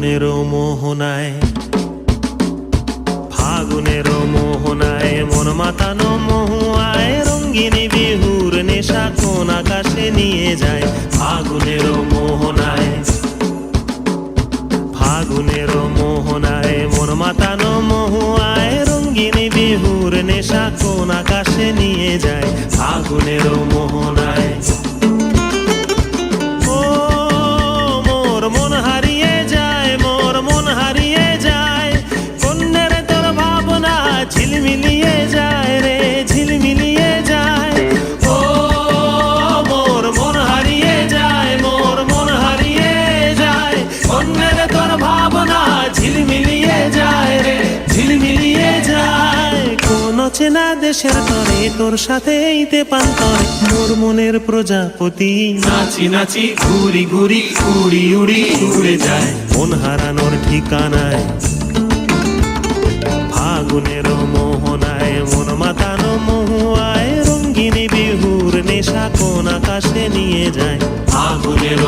ফাগুনের মোহনায়, ফাগুনের মোহনায় মন মাতানো মহুয়ায় রঙ্গিনী বিহুর নেশা কোন আকাশে নিয়ে যায়। ফাগুনের মোহনায়, ফাগুনের মোহনায় মন মাতানো মহুয়ায় রঙ্গিনী বিহুর নেশা কোন আকাশে নিয়ে যায়। ফাগুনের মোহনায় ঝিলমিলিয়ে যায় রে, ঝিলমিলিয়ে যায়। ও মোর মন হারিয়ে যায়, মোর মন হারিয়ে যায়। অন্যের তোর ভাবনা ঝিলমিলিয়ে যায় রে, ঝিলমিলিয়ে যায়। কোন চেনা দেশের তরে তোর সাথে ইতে পান্তরে মোর মনের প্রজাপতি নাচি নাচি ঘুরি ঘুরি উড়ি উড়ি উড়ে যায় মন হারানোর ঠিকানায়। ফাগুনের মোহনায় মন মাতানো মহুয়ায় রঙ্গিনী বিহুর নেশা কোন আকাশে নিয়ে যায়। ফাগুনের